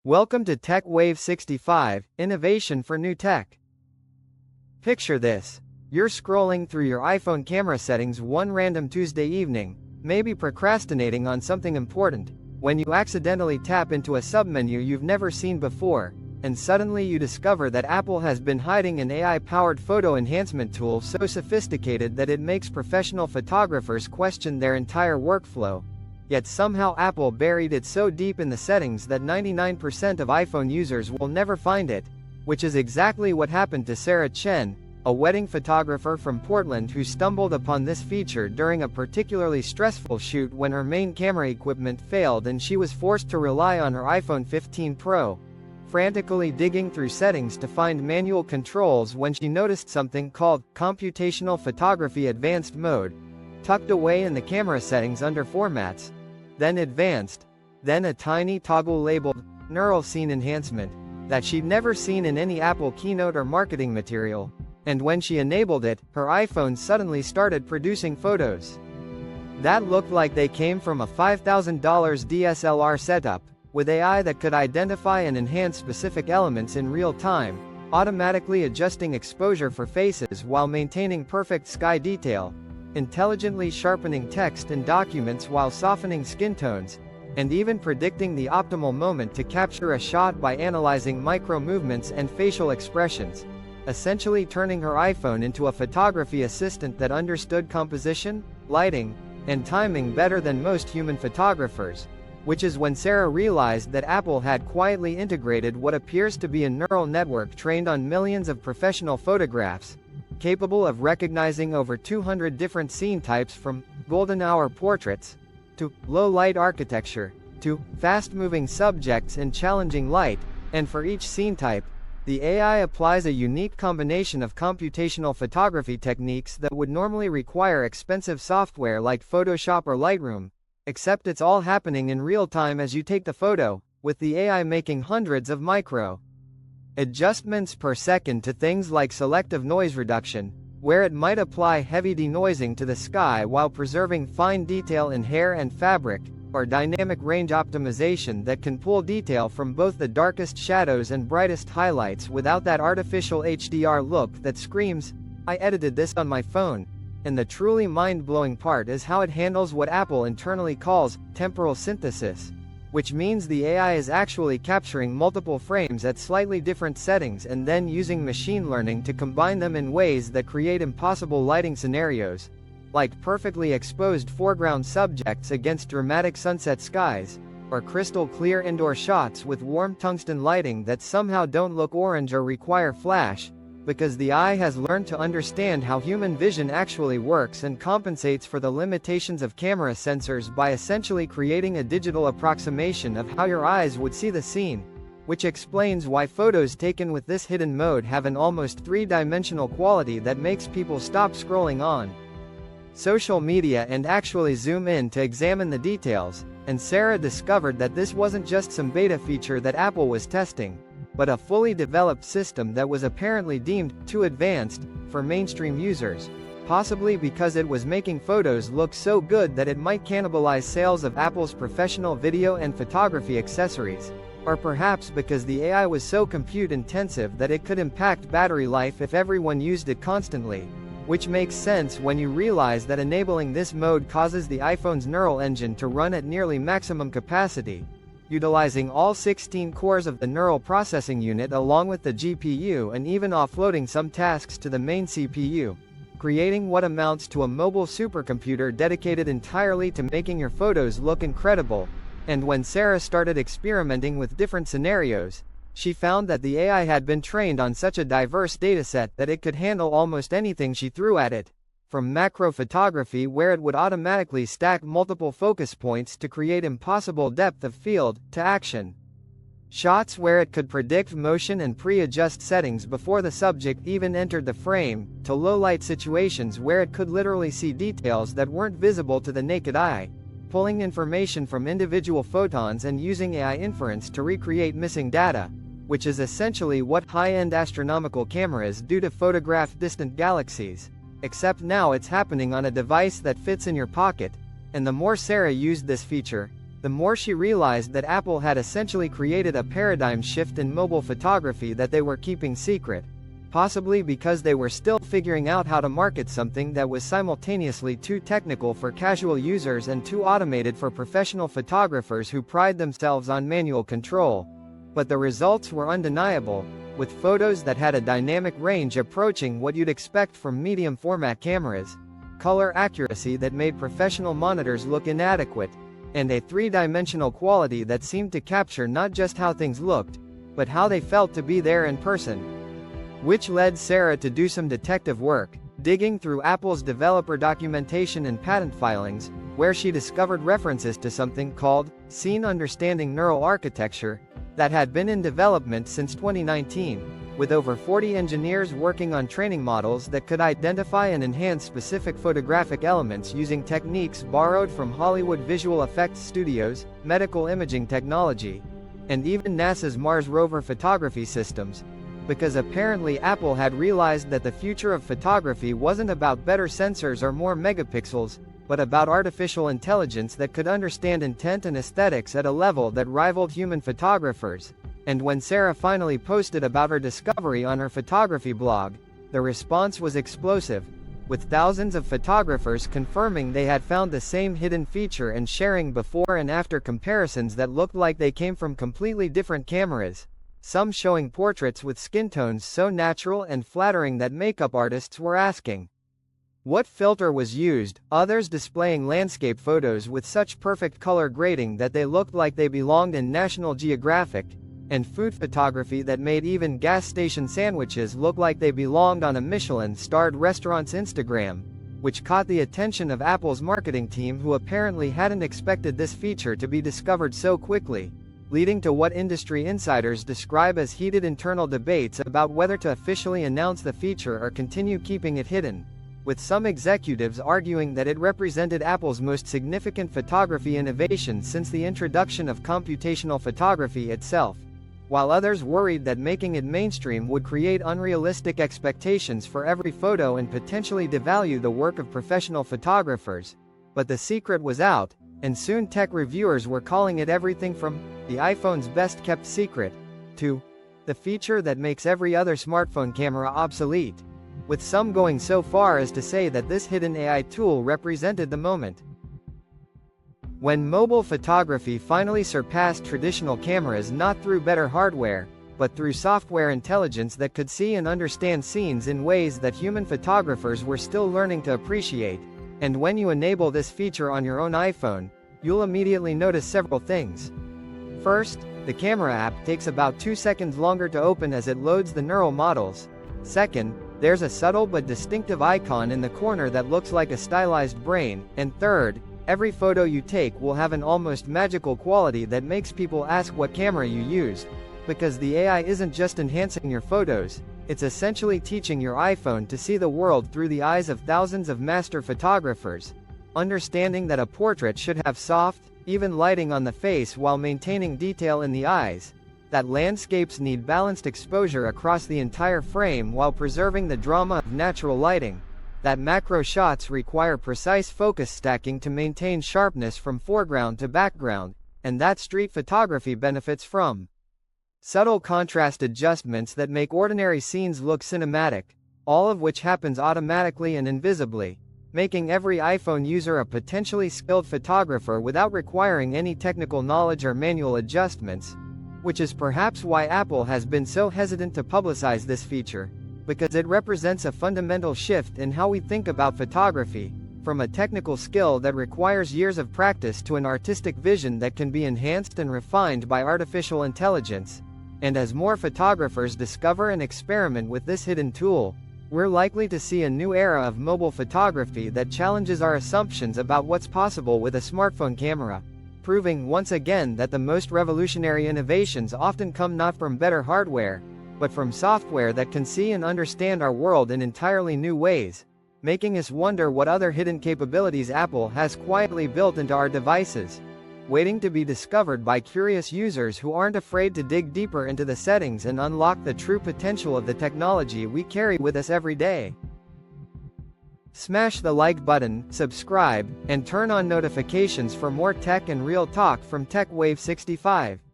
Welcome to Tech Wave 65, innovation for new tech. Picture this. You're scrolling through your iPhone camera settings one random Tuesday evening, maybe procrastinating on something important, when you accidentally tap into a submenu you've never seen before, and suddenly you discover that Apple has been hiding an AI-powered photo enhancement tool so sophisticated that it makes professional photographers question their entire workflow. Yet somehow Apple buried it so deep in the settings that 99% of iPhone users will never find it, which is exactly what happened to Sarah Chen, a wedding photographer from Portland who stumbled upon this feature during a particularly stressful shoot when her main camera equipment failed and she was forced to rely on her iPhone 15 Pro, frantically digging through settings to find manual controls when she noticed something called Computational Photography Advanced Mode, tucked away in the camera settings under Formats, then Advanced, then a tiny toggle labeled Neural Scene Enhancement, that she'd never seen in any Apple keynote or marketing material, and when she enabled it, her iPhone suddenly started producing photos that looked like they came from a $5,000 DSLR setup, with AI that could identify and enhance specific elements in real time, automatically adjusting exposure for faces while maintaining perfect sky detail, intelligently sharpening text and documents while softening skin tones, and even predicting the optimal moment to capture a shot by analyzing micro-movements and facial expressions, essentially turning her iPhone into a photography assistant that understood composition, lighting, and timing better than most human photographers, which is when Sarah realized that Apple had quietly integrated what appears to be a neural network trained on millions of professional photographs, capable of recognizing over 200 different scene types from golden hour portraits, to low-light architecture, to fast-moving subjects in challenging light, and for each scene type, the AI applies a unique combination of computational photography techniques that would normally require expensive software like Photoshop or Lightroom, except it's all happening in real time as you take the photo, with the AI making hundreds of micro adjustments per second to things like selective noise reduction, where it might apply heavy denoising to the sky while preserving fine detail in hair and fabric, or dynamic range optimization that can pull detail from both the darkest shadows and brightest highlights without that artificial HDR look that screams, "I edited this on my phone." And the truly mind-blowing part is how it handles what Apple internally calls temporal synthesis, which means the AI is actually capturing multiple frames at slightly different settings and then using machine learning to combine them in ways that create impossible lighting scenarios, like perfectly exposed foreground subjects against dramatic sunset skies, or crystal clear indoor shots with warm tungsten lighting that somehow don't look orange or require flash, because the eye has learned to understand how human vision actually works and compensates for the limitations of camera sensors by essentially creating a digital approximation of how your eyes would see the scene, which explains why photos taken with this hidden mode have an almost three-dimensional quality that makes people stop scrolling on social media and actually zoom in to examine the details, and Sarah discovered that this wasn't just some beta feature that Apple was testing, but a fully developed system that was apparently deemed too advanced for mainstream users, possibly because it was making photos look so good that it might cannibalize sales of Apple's professional video and photography accessories, or perhaps because the AI was so compute-intensive that it could impact battery life if everyone used it constantly, which makes sense when you realize that enabling this mode causes the iPhone's neural engine to run at nearly maximum capacity, utilizing all 16 cores of the neural processing unit along with the GPU and even offloading some tasks to the main CPU, creating what amounts to a mobile supercomputer dedicated entirely to making your photos look incredible. And when Sarah started experimenting with different scenarios, she found that the AI had been trained on such a diverse dataset that it could handle almost anything she threw at it, from macro photography where it would automatically stack multiple focus points to create impossible depth of field, to action shots where it could predict motion and pre-adjust settings before the subject even entered the frame, to low-light situations where it could literally see details that weren't visible to the naked eye, pulling information from individual photons and using AI inference to recreate missing data, which is essentially what high-end astronomical cameras do to photograph distant galaxies. Except now it's happening on a device that fits in your pocket, and the more Sarah used this feature, the more she realized that Apple had essentially created a paradigm shift in mobile photography that they were keeping secret. Possibly because they were still figuring out how to market something that was simultaneously too technical for casual users and too automated for professional photographers who pride themselves on manual control. But the results were undeniable, with photos that had a dynamic range approaching what you'd expect from medium-format cameras, color accuracy that made professional monitors look inadequate, and a three-dimensional quality that seemed to capture not just how things looked, but how they felt to be there in person. Which led Sarah to do some detective work, digging through Apple's developer documentation and patent filings, where she discovered references to something called Scene Understanding Neural Architecture that had been in development since 2019, with over 40 engineers working on training models that could identify and enhance specific photographic elements using techniques borrowed from Hollywood visual effects studios, medical imaging technology, and even NASA's Mars rover photography systems. Because apparently Apple had realized that the future of photography wasn't about better sensors or more megapixels, but about artificial intelligence that could understand intent and aesthetics at a level that rivaled human photographers. And when Sarah finally posted about her discovery on her photography blog, the response was explosive, with thousands of photographers confirming they had found the same hidden feature and sharing before and after comparisons that looked like they came from completely different cameras, some showing portraits with skin tones so natural and flattering that makeup artists were asking what filter was used, others displaying landscape photos with such perfect color grading that they looked like they belonged in National Geographic, and food photography that made even gas station sandwiches look like they belonged on a Michelin-starred restaurant's Instagram, which caught the attention of Apple's marketing team, who apparently hadn't expected this feature to be discovered so quickly, leading to what industry insiders describe as heated internal debates about whether to officially announce the feature or continue keeping it hidden, with some executives arguing that it represented Apple's most significant photography innovation since the introduction of computational photography itself, while others worried that making it mainstream would create unrealistic expectations for every photo and potentially devalue the work of professional photographers. But the secret was out, and soon tech reviewers were calling it everything from the iPhone's best-kept secret to the feature that makes every other smartphone camera obsolete, with some going so far as to say that this hidden AI tool represented the moment when mobile photography finally surpassed traditional cameras, not through better hardware, but through software intelligence that could see and understand scenes in ways that human photographers were still learning to appreciate. And when you enable this feature on your own iPhone, you'll immediately notice several things. First, the camera app takes about 2 seconds longer to open as it loads the neural models. Second, there's a subtle but distinctive icon in the corner that looks like a stylized brain. And third, every photo you take will have an almost magical quality that makes people ask what camera you used, because the AI isn't just enhancing your photos, it's essentially teaching your iPhone to see the world through the eyes of thousands of master photographers, understanding that a portrait should have soft, even lighting on the face while maintaining detail in the eyes, that landscapes need balanced exposure across the entire frame while preserving the drama of natural lighting, that macro shots require precise focus stacking to maintain sharpness from foreground to background, and that street photography benefits from subtle contrast adjustments that make ordinary scenes look cinematic, all of which happens automatically and invisibly, making every iPhone user a potentially skilled photographer without requiring any technical knowledge or manual adjustments, which is perhaps why Apple has been so hesitant to publicize this feature, because it represents a fundamental shift in how we think about photography, from a technical skill that requires years of practice to an artistic vision that can be enhanced and refined by artificial intelligence. And as more photographers discover and experiment with this hidden tool, we're likely to see a new era of mobile photography that challenges our assumptions about what's possible with a smartphone camera, proving once again that the most revolutionary innovations often come not from better hardware, but from software that can see and understand our world in entirely new ways, making us wonder what other hidden capabilities Apple has quietly built into our devices, waiting to be discovered by curious users who aren't afraid to dig deeper into the settings and unlock the true potential of the technology we carry with us every day. Smash the like button, subscribe, and turn on notifications for more tech and real talk from TechWave 65.